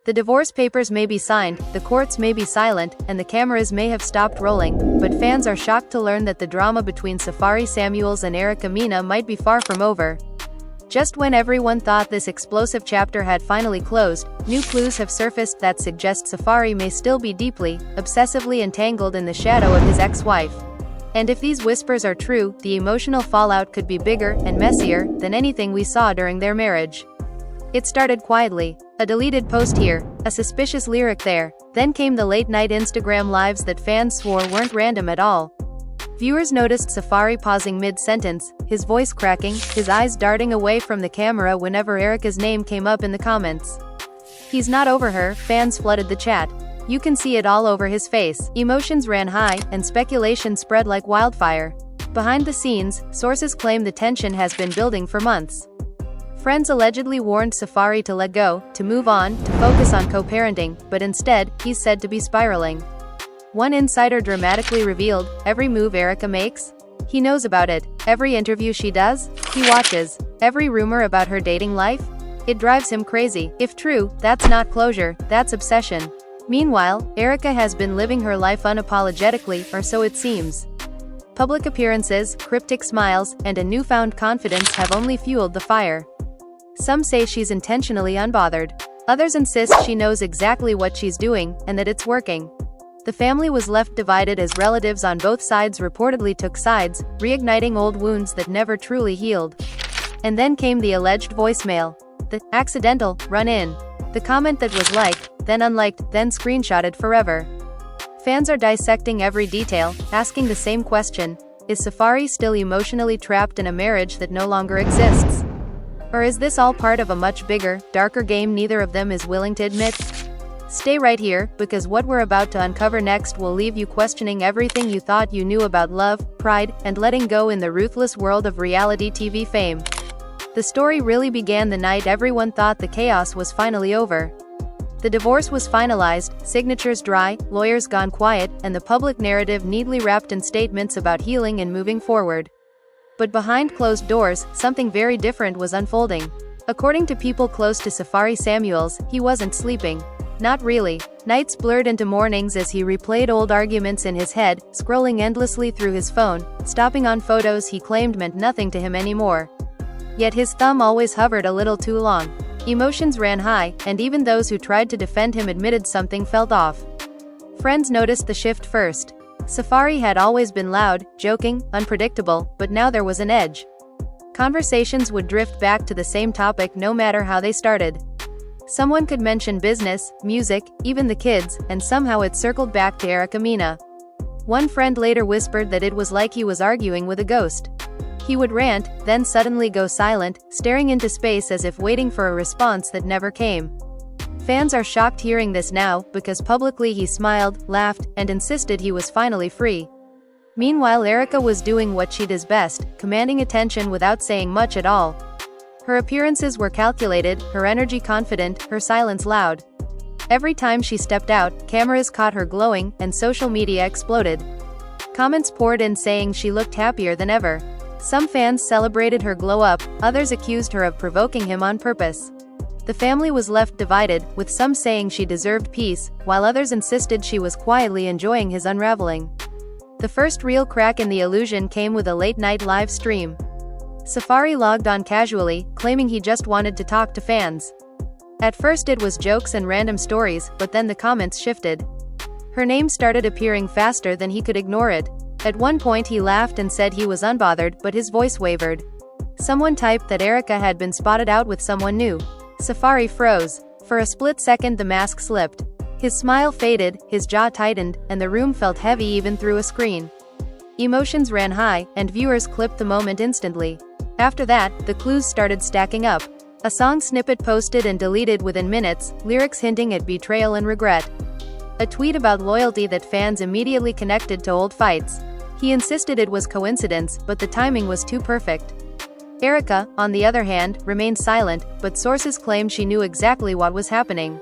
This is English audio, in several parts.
The divorce papers may be signed, the courts may be silent, and the cameras may have stopped rolling, but fans are shocked to learn that the drama between Safaree Samuels and Erika Mena might be far from over. Just when everyone thought this explosive chapter had finally closed, new clues have surfaced that suggest Safaree may still be deeply, obsessively entangled in the shadow of his ex-wife. And if these whispers are true, the emotional fallout could be bigger and messier than anything we saw during their marriage. It started quietly. A deleted post here, a suspicious lyric there, then came the late-night Instagram lives that fans swore weren't random at all. Viewers noticed Safaree pausing mid-sentence, his voice cracking, his eyes darting away from the camera whenever Erika's name came up in the comments. He's not over her, fans flooded the chat. You can see it all over his face. Emotions ran high, and speculation spread like wildfire. Behind the scenes, sources claim the tension has been building for months. Friends allegedly warned Safaree to let go, to move on, to focus on co-parenting, but instead, he's said to be spiraling. One insider dramatically revealed, every move Erika makes? He knows about it. Every interview she does? He watches. Every rumor about her dating life? It drives him crazy. If true, that's not closure, that's obsession. Meanwhile, Erika has been living her life unapologetically, or so it seems. Public appearances, cryptic smiles, and a newfound confidence have only fueled the fire. Some say she's intentionally unbothered. Others insist she knows exactly what she's doing, and that it's working. The family was left divided as relatives on both sides reportedly took sides, reigniting old wounds that never truly healed. And then came the alleged voicemail. The accidental run-in. The comment that was liked, then unliked, then screenshotted forever. Fans are dissecting every detail, asking the same question: is Safaree still emotionally trapped in a marriage that no longer exists? Or is this all part of a much bigger, darker game neither of them is willing to admit? Stay right here, because what we're about to uncover next will leave you questioning everything you thought you knew about love, pride, and letting go in the ruthless world of reality TV fame. The story really began the night everyone thought the chaos was finally over. The divorce was finalized, signatures dry, lawyers gone quiet, and the public narrative neatly wrapped in statements about healing and moving forward. But behind closed doors, something very different was unfolding. According to people close to Safaree Samuels, he wasn't sleeping. Not really. Nights blurred into mornings as he replayed old arguments in his head, scrolling endlessly through his phone, stopping on photos he claimed meant nothing to him anymore. Yet his thumb always hovered a little too long. Emotions ran high, and even those who tried to defend him admitted something felt off. Friends noticed the shift first. Safaree had always been loud, joking, unpredictable, but now there was an edge. Conversations would drift back to the same topic no matter how they started. Someone could mention business, music, even the kids, and somehow it circled back to Erika Mena. One friend later whispered that it was like he was arguing with a ghost. He would rant, then suddenly go silent, staring into space as if waiting for a response that never came. Fans are shocked hearing this now, because publicly he smiled, laughed, and insisted he was finally free. Meanwhile, Erika was doing what she does best, commanding attention without saying much at all. Her appearances were calculated, her energy confident, her silence loud. Every time she stepped out, cameras caught her glowing, and social media exploded. Comments poured in saying she looked happier than ever. Some fans celebrated her glow-up, others accused her of provoking him on purpose. The family was left divided, with some saying she deserved peace, while others insisted she was quietly enjoying his unraveling. The first real crack in the illusion came with a late-night live stream. Safaree logged on casually, claiming he just wanted to talk to fans. At first it was jokes and random stories, but then the comments shifted. Her name started appearing faster than he could ignore it. At one point he laughed and said he was unbothered, but his voice wavered. Someone typed that Erika had been spotted out with someone new. Safaree froze. For a split second the mask slipped. His smile faded, his jaw tightened, and the room felt heavy even through a screen. Emotions ran high, and viewers clipped the moment instantly. After that, the clues started stacking up. A song snippet posted and deleted within minutes, lyrics hinting at betrayal and regret. A tweet about loyalty that fans immediately connected to old fights. He insisted it was coincidence, but the timing was too perfect. Erika, on the other hand, remained silent, but sources claimed she knew exactly what was happening.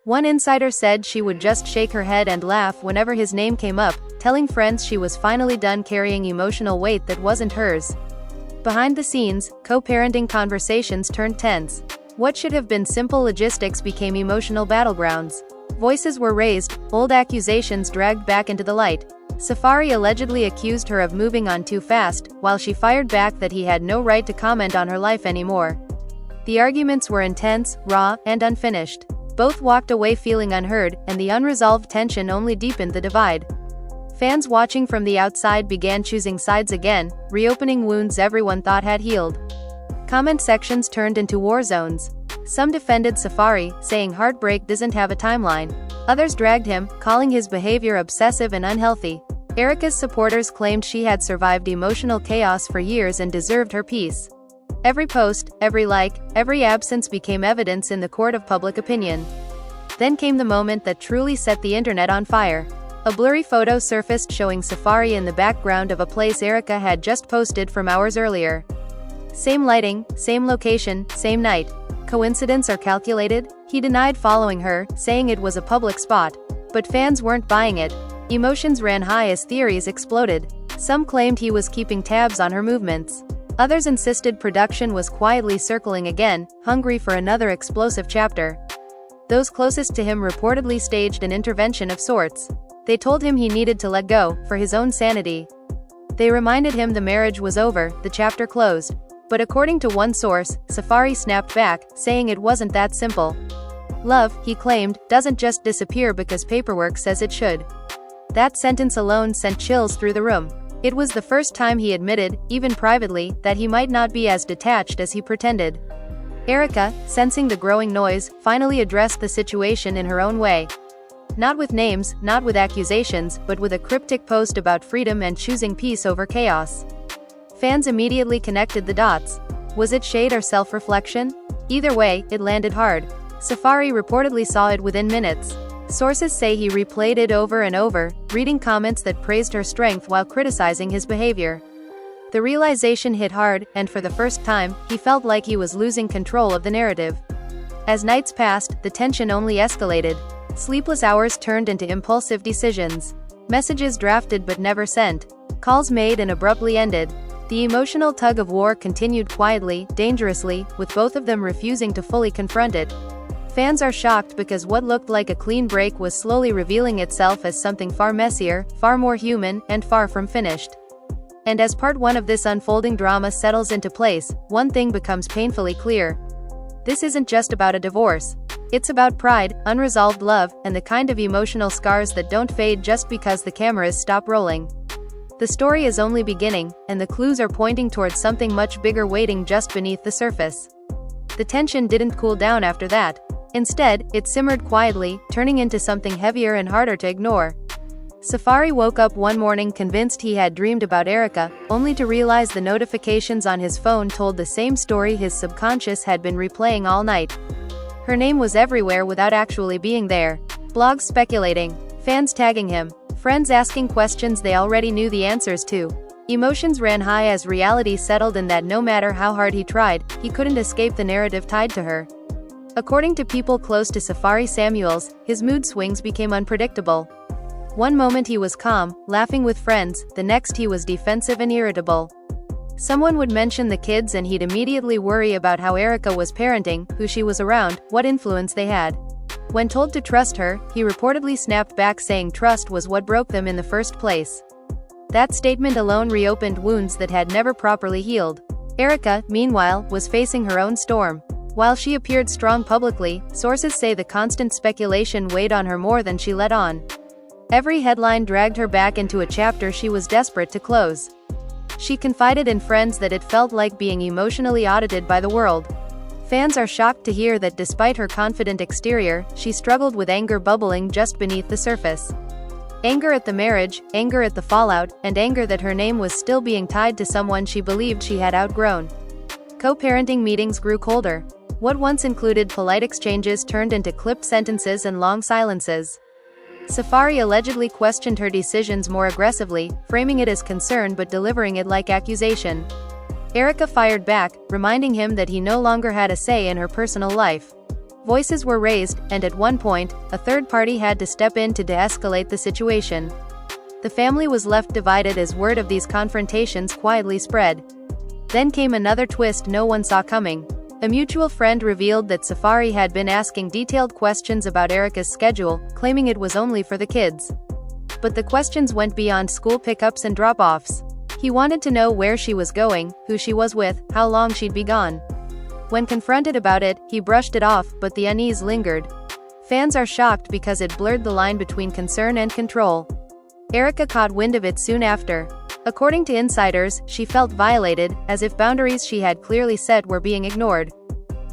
One insider said she would just shake her head and laugh whenever his name came up, telling friends she was finally done carrying emotional weight that wasn't hers. Behind the scenes, co-parenting conversations turned tense. What should have been simple logistics became emotional battlegrounds. Voices were raised, old accusations dragged back into the light. Safaree allegedly accused her of moving on too fast, while she fired back that he had no right to comment on her life anymore. The arguments were intense, raw, and unfinished. Both walked away feeling unheard, and the unresolved tension only deepened the divide. Fans watching from the outside began choosing sides again, reopening wounds everyone thought had healed. Comment sections turned into war zones. Some defended Safaree, saying heartbreak doesn't have a timeline. Others dragged him, calling his behavior obsessive and unhealthy. Erika's supporters claimed she had survived emotional chaos for years and deserved her peace. Every post, every like, every absence became evidence in the court of public opinion. Then came the moment that truly set the internet on fire. A blurry photo surfaced showing Safaree in the background of a place Erika had just posted from hours earlier. Same lighting, same location, same night. Coincidence or calculated? He denied following her, saying it was a public spot. But fans weren't buying it. Emotions ran high as theories exploded. Some claimed he was keeping tabs on her movements. Others insisted production was quietly circling again, hungry for another explosive chapter. Those closest to him reportedly staged an intervention of sorts. They told him he needed to let go, for his own sanity. They reminded him the marriage was over, the chapter closed. But according to one source, Safaree snapped back, saying it wasn't that simple. Love, he claimed, doesn't just disappear because paperwork says it should. That sentence alone sent chills through the room. It was the first time he admitted, even privately, that he might not be as detached as he pretended. Erika, sensing the growing noise, finally addressed the situation in her own way. Not with names, not with accusations, but with a cryptic post about freedom and choosing peace over chaos. Fans immediately connected the dots. Was it shade or self-reflection? Either way, it landed hard. Safaree reportedly saw it within minutes. Sources say he replayed it over and over, reading comments that praised her strength while criticizing his behavior. The realization hit hard, and for the first time, he felt like he was losing control of the narrative. As nights passed, the tension only escalated. Sleepless hours turned into impulsive decisions. Messages drafted but never sent. Calls made and abruptly ended. The emotional tug-of-war continued quietly, dangerously, with both of them refusing to fully confront it. Fans are shocked because what looked like a clean break was slowly revealing itself as something far messier, far more human, and far from finished. And as part one of this unfolding drama settles into place, one thing becomes painfully clear. This isn't just about a divorce. It's about pride, unresolved love, and the kind of emotional scars that don't fade just because the cameras stop rolling. The story is only beginning, and the clues are pointing towards something much bigger waiting just beneath the surface. The tension didn't cool down after that. Instead, it simmered quietly, turning into something heavier and harder to ignore. Safaree woke up one morning convinced he had dreamed about Erika, only to realize the notifications on his phone told the same story his subconscious had been replaying all night. Her name was everywhere without actually being there. Blogs speculating, fans tagging him, friends asking questions they already knew the answers to. Emotions ran high as reality settled in that no matter how hard he tried, he couldn't escape the narrative tied to her. According to people close to Safaree Samuels, his mood swings became unpredictable. One moment he was calm, laughing with friends, the next he was defensive and irritable. Someone would mention the kids and he'd immediately worry about how Erika was parenting, who she was around, what influence they had. When told to trust her, he reportedly snapped back saying trust was what broke them in the first place. That statement alone reopened wounds that had never properly healed. Erika, meanwhile, was facing her own storm. While she appeared strong publicly, sources say the constant speculation weighed on her more than she let on. Every headline dragged her back into a chapter she was desperate to close. She confided in friends that it felt like being emotionally audited by the world. Fans are shocked to hear that despite her confident exterior, she struggled with anger bubbling just beneath the surface. Anger at the marriage, anger at the fallout, and anger that her name was still being tied to someone she believed she had outgrown. Co-parenting meetings grew colder. What once included polite exchanges turned into clipped sentences and long silences. Safaree allegedly questioned her decisions more aggressively, framing it as concern but delivering it like accusation. Erika fired back, reminding him that he no longer had a say in her personal life. Voices were raised, and at one point, a third party had to step in to de-escalate the situation. The family was left divided as word of these confrontations quietly spread. Then came another twist no one saw coming. A mutual friend revealed that Safaree had been asking detailed questions about Erika's schedule, claiming it was only for the kids. But the questions went beyond school pickups and drop-offs. He wanted to know where she was going, who she was with, how long she'd be gone. When confronted about it, he brushed it off, but the unease lingered. Fans are shocked because it blurred the line between concern and control. Erika caught wind of it soon after. According to insiders, she felt violated, as if boundaries she had clearly set were being ignored.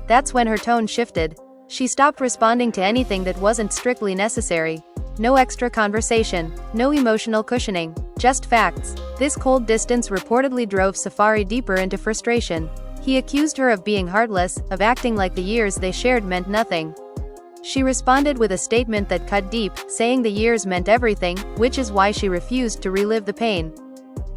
That's when her tone shifted. She stopped responding to anything that wasn't strictly necessary. No extra conversation, no emotional cushioning, just facts. This cold distance reportedly drove Safaree deeper into frustration. He accused her of being heartless, of acting like the years they shared meant nothing. She responded with a statement that cut deep, saying the years meant everything, which is why she refused to relive the pain.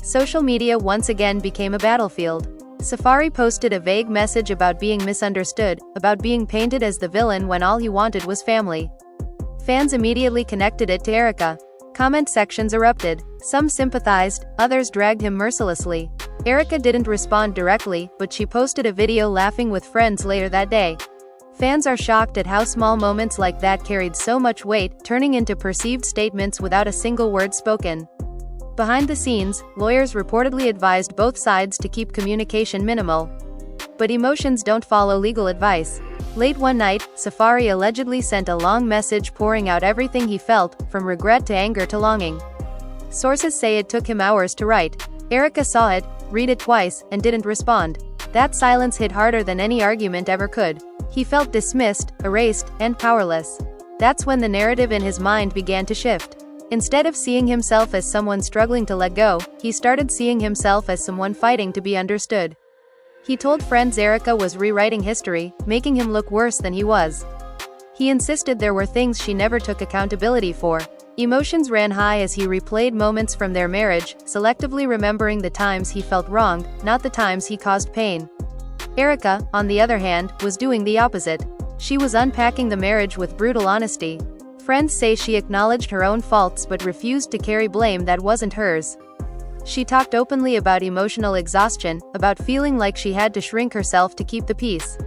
Social media once again became a battlefield. Safaree posted a vague message about being misunderstood, about being painted as the villain when all he wanted was family. Fans immediately connected it to Erika. Comment sections erupted. Some sympathized, others dragged him mercilessly. Erika didn't respond directly, but she posted a video laughing with friends later that day. Fans are shocked at how small moments like that carried so much weight, turning into perceived statements without a single word spoken. Behind the scenes, lawyers reportedly advised both sides to keep communication minimal. But emotions don't follow legal advice. Late one night, Safaree allegedly sent a long message pouring out everything he felt, from regret to anger to longing. Sources say it took him hours to write. Erika saw it, read it twice, and didn't respond. That silence hit harder than any argument ever could. He felt dismissed, erased, and powerless. That's when the narrative in his mind began to shift. Instead of seeing himself as someone struggling to let go, he started seeing himself as someone fighting to be understood. He told friends Erika was rewriting history, making him look worse than he was. He insisted there were things she never took accountability for. Emotions ran high as he replayed moments from their marriage, selectively remembering the times he felt wronged, not the times he caused pain. Erika, on the other hand, was doing the opposite. She was unpacking the marriage with brutal honesty. Friends say she acknowledged her own faults but refused to carry blame that wasn't hers. She talked openly about emotional exhaustion, about feeling like she had to shrink herself to keep the peace.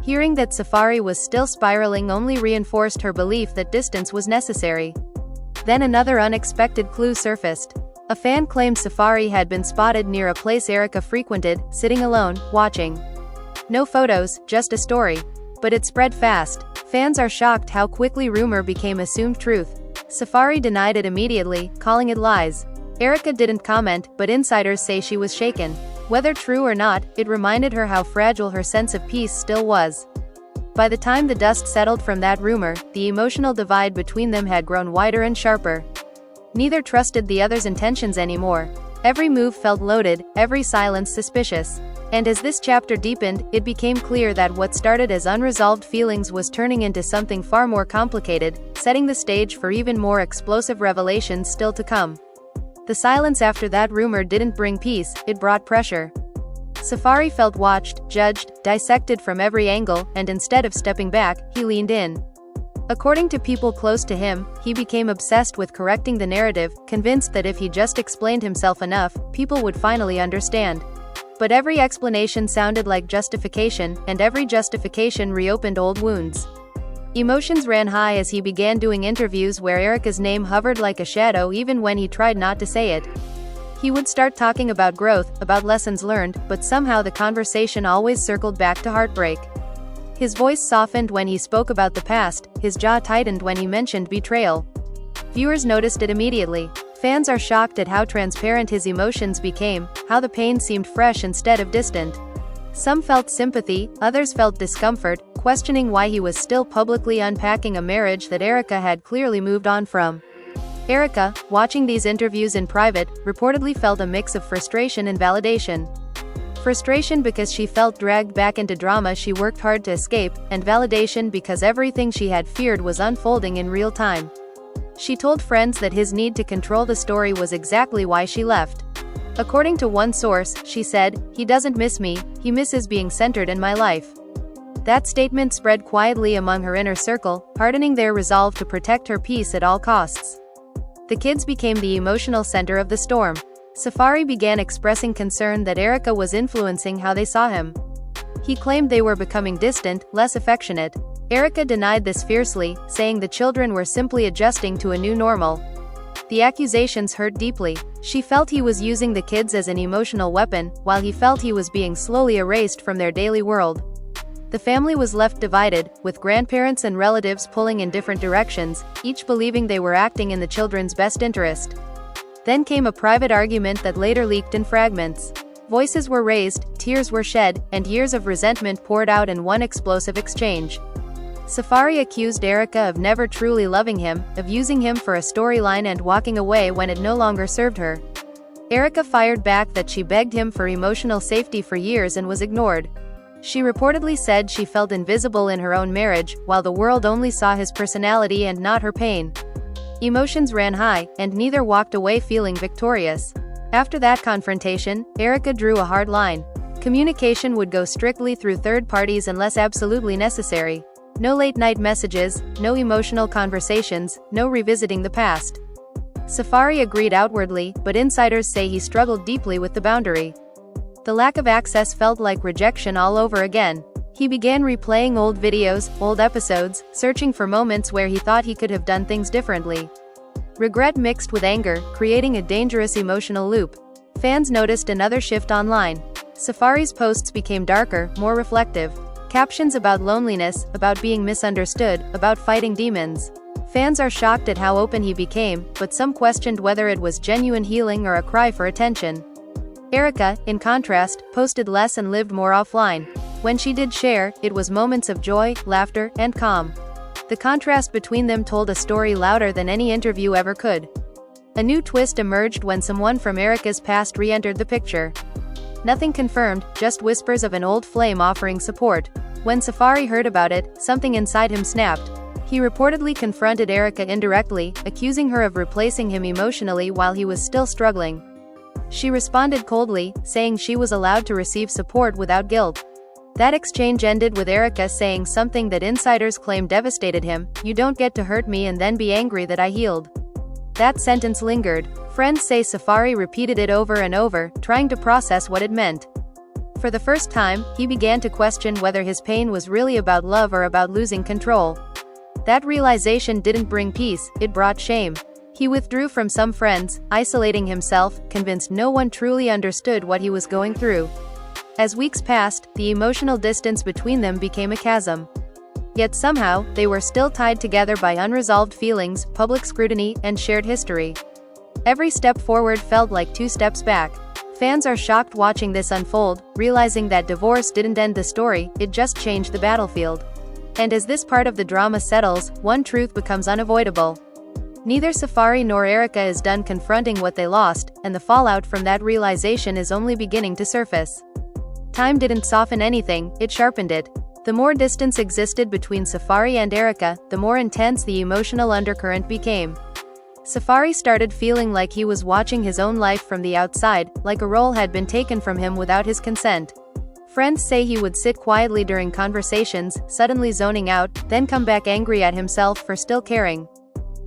Hearing that Safaree was still spiraling only reinforced her belief that distance was necessary. Then another unexpected clue surfaced. A fan claimed Safaree had been spotted near a place Erika frequented, sitting alone, watching. No photos, just a story. But it spread fast. Fans are shocked how quickly rumor became assumed truth. Safaree denied it immediately, calling it lies. Erika didn't comment, but insiders say she was shaken. Whether true or not, it reminded her how fragile her sense of peace still was. By the time the dust settled from that rumor, the emotional divide between them had grown wider and sharper. Neither trusted the other's intentions anymore. Every move felt loaded, every silence suspicious. And as this chapter deepened, it became clear that what started as unresolved feelings was turning into something far more complicated, setting the stage for even more explosive revelations still to come. The silence after that rumor didn't bring peace, it brought pressure. Safaree felt watched, judged, dissected from every angle, and instead of stepping back, he leaned in. According to people close to him, he became obsessed with correcting the narrative, convinced that if he just explained himself enough, people would finally understand. But every explanation sounded like justification, and every justification reopened old wounds. Emotions ran high as he began doing interviews where Erika's name hovered like a shadow even when he tried not to say it. He would start talking about growth, about lessons learned, but somehow the conversation always circled back to heartbreak. His voice softened when he spoke about the past, his jaw tightened when he mentioned betrayal. Viewers noticed it immediately. Fans are shocked at how transparent his emotions became, how the pain seemed fresh instead of distant. Some felt sympathy, others felt discomfort, questioning why he was still publicly unpacking a marriage that Erika had clearly moved on from. Erika, watching these interviews in private, reportedly felt a mix of frustration and validation. Frustration because she felt dragged back into drama she worked hard to escape, and validation because everything she had feared was unfolding in real time. She told friends that his need to control the story was exactly why she left. According to one source, she said, "He doesn't miss me, he misses being centered in my life." That statement spread quietly among her inner circle, hardening their resolve to protect her peace at all costs. The kids became the emotional center of the storm. Safaree began expressing concern that Erika was influencing how they saw him. He claimed they were becoming distant, less affectionate. Erika denied this fiercely, saying the children were simply adjusting to a new normal. The accusations hurt deeply. She felt he was using the kids as an emotional weapon, while he felt he was being slowly erased from their daily world. The family was left divided, with grandparents and relatives pulling in different directions, each believing they were acting in the children's best interest. Then came a private argument that later leaked in fragments. Voices were raised, tears were shed, and years of resentment poured out in one explosive exchange. Safaree accused Erika of never truly loving him, of using him for a storyline and walking away when it no longer served her. Erika fired back that she begged him for emotional safety for years and was ignored. She reportedly said she felt invisible in her own marriage, while the world only saw his personality and not her pain. Emotions ran high, and neither walked away feeling victorious. After that confrontation, Erika drew a hard line. Communication would go strictly through third parties unless absolutely necessary. No late-night messages, no emotional conversations, no revisiting the past. Safaree agreed outwardly, but insiders say he struggled deeply with the boundary. The lack of access felt like rejection all over again. He began replaying old videos, old episodes, searching for moments where he thought he could have done things differently. Regret mixed with anger, creating a dangerous emotional loop. Fans noticed another shift online. Safaree's posts became darker, more reflective. Captions about loneliness, about being misunderstood, about fighting demons. Fans are shocked at how open he became, but some questioned whether it was genuine healing or a cry for attention. Erika, in contrast, posted less and lived more offline. When she did share, it was moments of joy, laughter, and calm. The contrast between them told a story louder than any interview ever could. A new twist emerged when someone from Erika's past re-entered the picture. Nothing confirmed, just whispers of an old flame offering support. When Safaree heard about it, something inside him snapped. He reportedly confronted Erika indirectly, accusing her of replacing him emotionally while he was still struggling. She responded coldly, saying she was allowed to receive support without guilt. That exchange ended with Erika saying something that insiders claim devastated him: "You don't get to hurt me and then be angry that I healed." That sentence lingered. Friends say Safaree repeated it over and over, trying to process what it meant. For the first time, he began to question whether his pain was really about love or about losing control. That realization didn't bring peace, it brought shame. He withdrew from some friends, isolating himself, convinced no one truly understood what he was going through. As weeks passed, the emotional distance between them became a chasm. Yet somehow, they were still tied together by unresolved feelings, public scrutiny, and shared history. Every step forward felt like 2 steps back. Fans are shocked watching this unfold, realizing that divorce didn't end the story, it just changed the battlefield. And as this part of the drama settles, one truth becomes unavoidable. Neither Safaree nor Erika is done confronting what they lost, and the fallout from that realization is only beginning to surface. Time didn't soften anything, it sharpened it. The more distance existed between Safaree and Erika, the more intense the emotional undercurrent became. Safaree started feeling like he was watching his own life from the outside, like a role had been taken from him without his consent. Friends say he would sit quietly during conversations, suddenly zoning out, then come back angry at himself for still caring.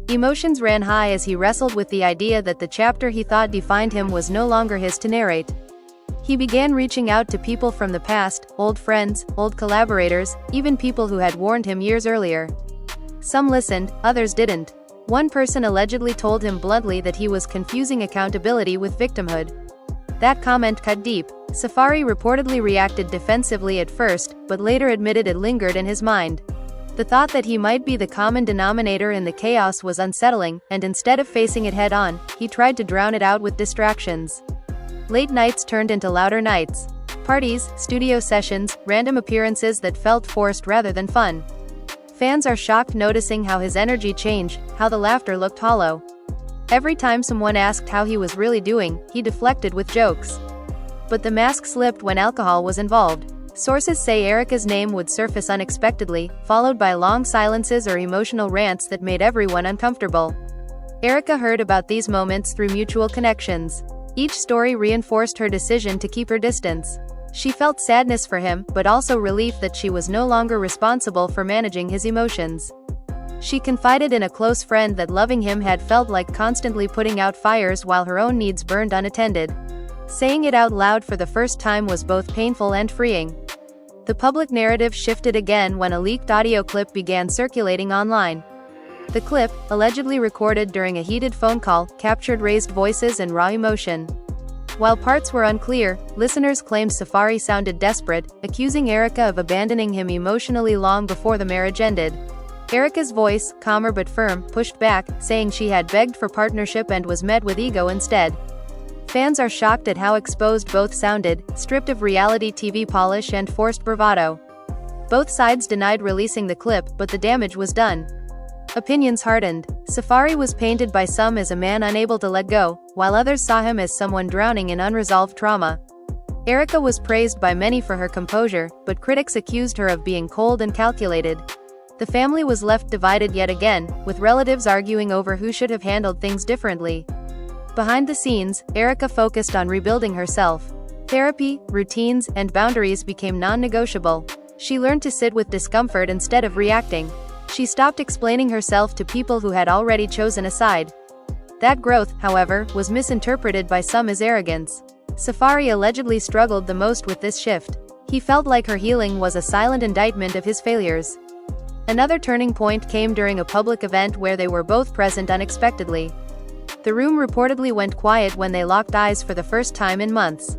Emotions ran high as he wrestled with the idea that the chapter he thought defined him was no longer his to narrate. He began reaching out to people from the past, old friends, old collaborators, even people who had warned him years earlier. Some listened, others didn't. One person allegedly told him bluntly that he was confusing accountability with victimhood. That comment cut deep. Safaree reportedly reacted defensively at first, but later admitted it lingered in his mind. The thought that he might be the common denominator in the chaos was unsettling, and instead of facing it head-on, he tried to drown it out with distractions. Late nights turned into louder nights. Parties, studio sessions, random appearances that felt forced rather than fun. Fans are shocked noticing how his energy changed, how the laughter looked hollow. Every time someone asked how he was really doing, he deflected with jokes. But the mask slipped when alcohol was involved. Sources say Erika's name would surface unexpectedly, followed by long silences or emotional rants that made everyone uncomfortable. Erika heard about these moments through mutual connections. Each story reinforced her decision to keep her distance. She felt sadness for him, but also relief that she was no longer responsible for managing his emotions. She confided in a close friend that loving him had felt like constantly putting out fires while her own needs burned unattended. Saying it out loud for the first time was both painful and freeing. The public narrative shifted again when a leaked audio clip began circulating online. The clip, allegedly recorded during a heated phone call, captured raised voices and raw emotion. While parts were unclear, listeners claimed Safaree sounded desperate, accusing Erika of abandoning him emotionally long before the marriage ended. Erika's voice, calmer but firm, pushed back, saying she had begged for partnership and was met with ego instead. Fans are shocked at how exposed both sounded, stripped of reality TV polish and forced bravado. Both sides denied releasing the clip, but the damage was done. Opinions hardened. Safaree was painted by some as a man unable to let go, while others saw him as someone drowning in unresolved trauma. Erika was praised by many for her composure, but critics accused her of being cold and calculated. The family was left divided yet again, with relatives arguing over who should have handled things differently. Behind the scenes, Erika focused on rebuilding herself. Therapy, routines, and boundaries became non-negotiable. She learned to sit with discomfort instead of reacting. She stopped explaining herself to people who had already chosen a side. That growth, however, was misinterpreted by some as arrogance. Safaree allegedly struggled the most with this shift. He felt like her healing was a silent indictment of his failures. Another turning point came during a public event where they were both present unexpectedly. The room reportedly went quiet when they locked eyes for the first time in months.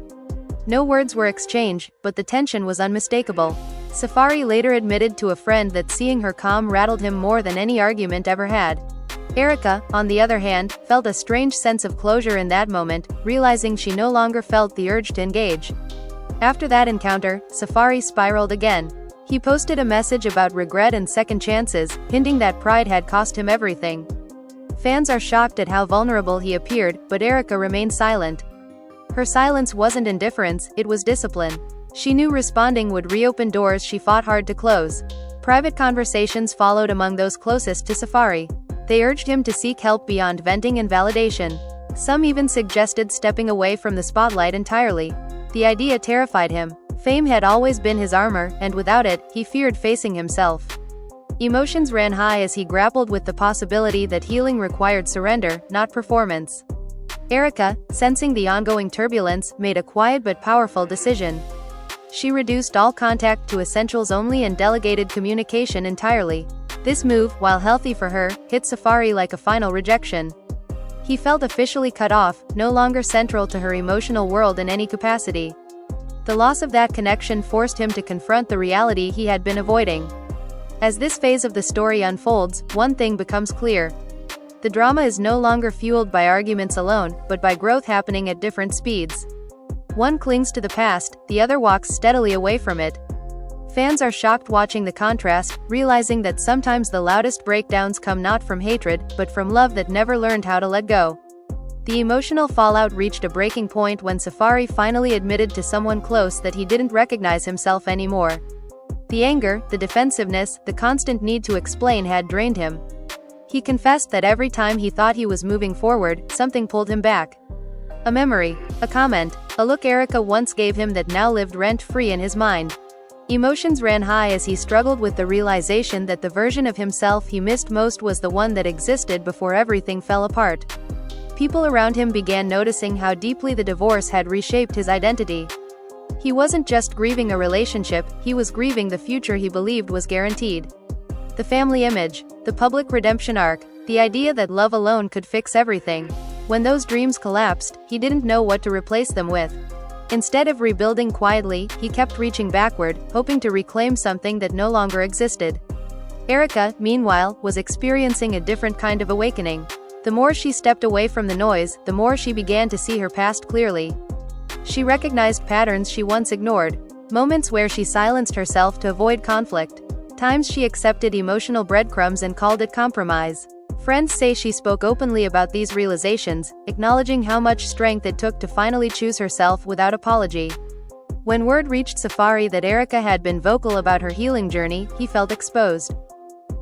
No words were exchanged, but the tension was unmistakable. Safaree later admitted to a friend that seeing her calm rattled him more than any argument ever had. Erika, on the other hand, felt a strange sense of closure in that moment, realizing she no longer felt the urge to engage. After that encounter, Safaree spiraled again. He posted a message about regret and second chances, hinting that pride had cost him everything. Fans are shocked at how vulnerable he appeared, but Erika remained silent. Her silence wasn't indifference, it was discipline. She knew responding would reopen doors she fought hard to close. Private conversations followed among those closest to Safaree. They urged him to seek help beyond venting and validation. Some even suggested stepping away from the spotlight entirely. The idea terrified him. Fame had always been his armor, and without it, he feared facing himself. Emotions ran high as he grappled with the possibility that healing required surrender, not performance. Erika, sensing the ongoing turbulence, made a quiet but powerful decision. She reduced all contact to essentials only and delegated communication entirely. This move, while healthy for her, hit Safaree like a final rejection. He felt officially cut off, no longer central to her emotional world in any capacity. The loss of that connection forced him to confront the reality he had been avoiding. As this phase of the story unfolds, one thing becomes clear. The drama is no longer fueled by arguments alone, but by growth happening at different speeds. One clings to the past, the other walks steadily away from it. Fans are shocked watching the contrast, realizing that sometimes the loudest breakdowns come not from hatred, but from love that never learned how to let go. The emotional fallout reached a breaking point when Safaree finally admitted to someone close that he didn't recognize himself anymore. The anger, the defensiveness, the constant need to explain had drained him. He confessed that every time he thought he was moving forward, something pulled him back. A memory, a comment, a look Erika once gave him that now lived rent-free in his mind. Emotions ran high as he struggled with the realization that the version of himself he missed most was the one that existed before everything fell apart. People around him began noticing how deeply the divorce had reshaped his identity. He wasn't just grieving a relationship, he was grieving the future he believed was guaranteed. The family image, the public redemption arc, the idea that love alone could fix everything. When those dreams collapsed, he didn't know what to replace them with. Instead of rebuilding quietly, he kept reaching backward, hoping to reclaim something that no longer existed. Erika, meanwhile, was experiencing a different kind of awakening. The more she stepped away from the noise, the more she began to see her past clearly. She recognized patterns she once ignored, moments where she silenced herself to avoid conflict, times she accepted emotional breadcrumbs and called it compromise. Friends say she spoke openly about these realizations, acknowledging how much strength it took to finally choose herself without apology. When word reached Safaree that Erika had been vocal about her healing journey, he felt exposed.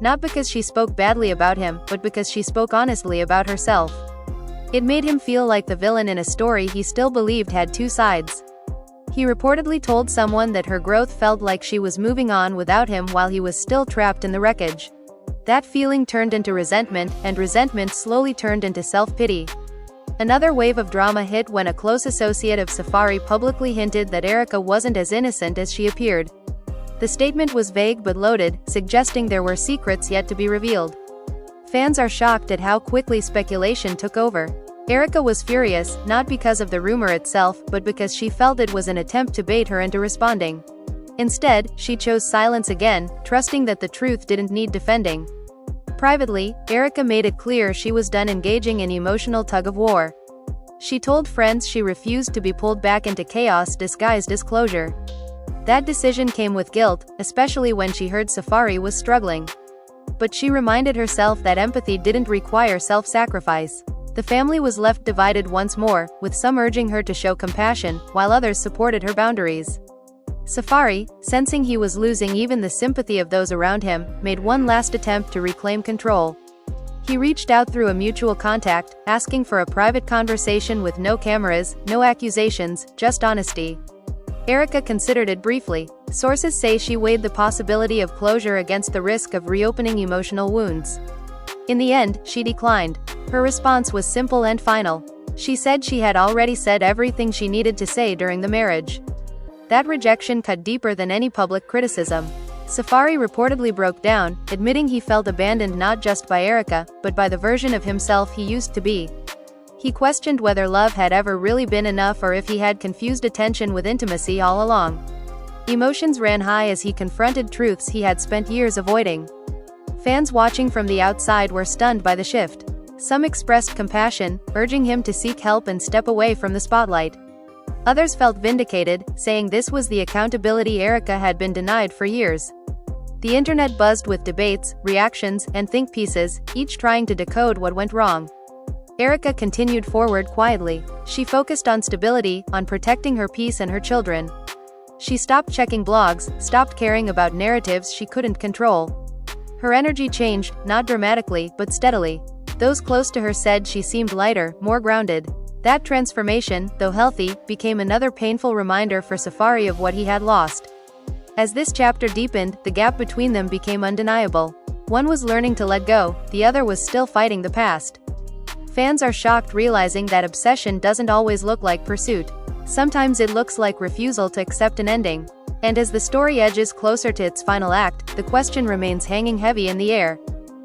Not because she spoke badly about him, but because she spoke honestly about herself. It made him feel like the villain in a story he still believed had two sides. He reportedly told someone that her growth felt like she was moving on without him while he was still trapped in the wreckage. That feeling turned into resentment, and resentment slowly turned into self-pity. Another wave of drama hit when a close associate of Safaree publicly hinted that Erika wasn't as innocent as she appeared. The statement was vague but loaded, suggesting there were secrets yet to be revealed. Fans are shocked at how quickly speculation took over. Erika was furious, not because of the rumor itself, but because she felt it was an attempt to bait her into responding. Instead, she chose silence again, trusting that the truth didn't need defending. Privately, Erika made it clear she was done engaging in emotional tug-of-war. She told friends she refused to be pulled back into chaos disguised as closure. That decision came with guilt, especially when she heard Safaree was struggling. But she reminded herself that empathy didn't require self-sacrifice. The family was left divided once more, with some urging her to show compassion, while others supported her boundaries. Safaree, sensing he was losing even the sympathy of those around him, made one last attempt to reclaim control. He reached out through a mutual contact, asking for a private conversation with no cameras, no accusations, just honesty. Erika considered it briefly. Sources say she weighed the possibility of closure against the risk of reopening emotional wounds. In the end, she declined. Her response was simple and final. She said she had already said everything she needed to say during the marriage. That rejection cut deeper than any public criticism. Safaree reportedly broke down, admitting he felt abandoned not just by Erika, but by the version of himself he used to be. He questioned whether love had ever really been enough or if he had confused attention with intimacy all along. Emotions ran high as he confronted truths he had spent years avoiding. Fans watching from the outside were stunned by the shift. Some expressed compassion, urging him to seek help and step away from the spotlight. Others felt vindicated, saying this was the accountability Erika had been denied for years. The internet buzzed with debates, reactions, and think pieces, each trying to decode what went wrong. Erika continued forward quietly. She focused on stability, on protecting her peace and her children. She stopped checking blogs, stopped caring about narratives she couldn't control. Her energy changed, not dramatically, but steadily. Those close to her said she seemed lighter, more grounded. That transformation, though healthy, became another painful reminder for Safaree of what he had lost. As this chapter deepened, the gap between them became undeniable. One was learning to let go, the other was still fighting the past. Fans are shocked realizing that obsession doesn't always look like pursuit. Sometimes it looks like refusal to accept an ending. And as the story edges closer to its final act, the question remains hanging heavy in the air.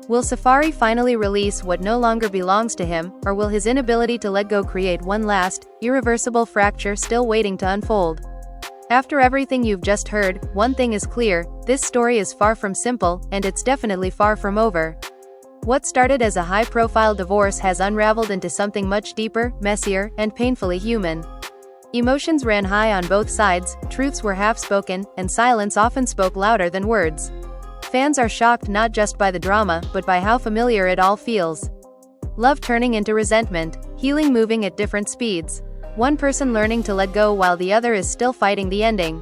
Will Safaree finally release what no longer belongs to him, or will his inability to let go create one last, irreversible fracture still waiting to unfold? After everything you've just heard, one thing is clear: this story is far from simple, and it's definitely far from over. What started as a high-profile divorce has unraveled into something much deeper, messier, and painfully human. Emotions ran high on both sides, truths were half-spoken, and silence often spoke louder than words. Fans are shocked not just by the drama, but by how familiar it all feels. Love turning into resentment, healing moving at different speeds. One person learning to let go while the other is still fighting the ending.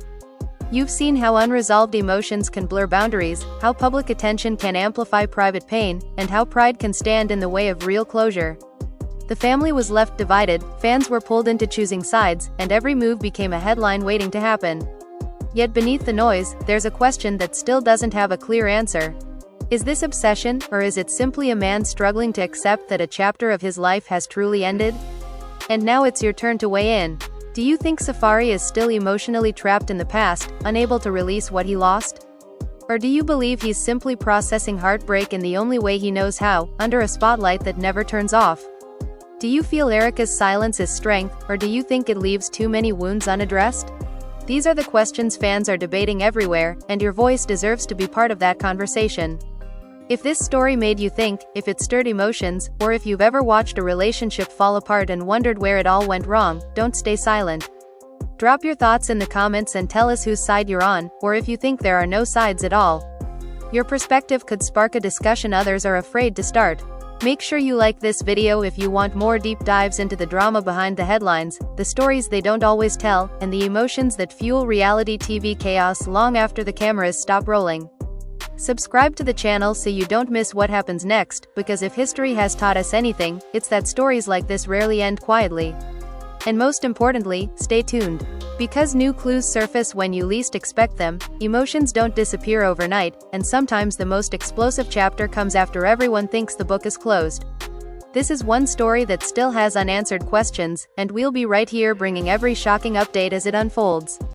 You've seen how unresolved emotions can blur boundaries, how public attention can amplify private pain, and how pride can stand in the way of real closure. The family was left divided, fans were pulled into choosing sides, and every move became a headline waiting to happen. Yet beneath the noise, there's a question that still doesn't have a clear answer. Is this obsession, or is it simply a man struggling to accept that a chapter of his life has truly ended? And now it's your turn to weigh in. Do you think Safaree is still emotionally trapped in the past, unable to release what he lost? Or do you believe he's simply processing heartbreak in the only way he knows how, under a spotlight that never turns off? Do you feel Erika's silence is strength, or do you think it leaves too many wounds unaddressed? These are the questions fans are debating everywhere, and your voice deserves to be part of that conversation. If this story made you think, if it stirred emotions, or if you've ever watched a relationship fall apart and wondered where it all went wrong, don't stay silent. Drop your thoughts in the comments and tell us whose side you're on, or if you think there are no sides at all. Your perspective could spark a discussion others are afraid to start. Make sure you like this video if you want more deep dives into the drama behind the headlines, the stories they don't always tell, and the emotions that fuel reality TV chaos long after the cameras stop rolling. Subscribe to the channel so you don't miss what happens next, because if history has taught us anything, it's that stories like this rarely end quietly. And most importantly, stay tuned. Because new clues surface when you least expect them, emotions don't disappear overnight, and sometimes the most explosive chapter comes after everyone thinks the book is closed. This is one story that still has unanswered questions, and we'll be right here bringing every shocking update as it unfolds.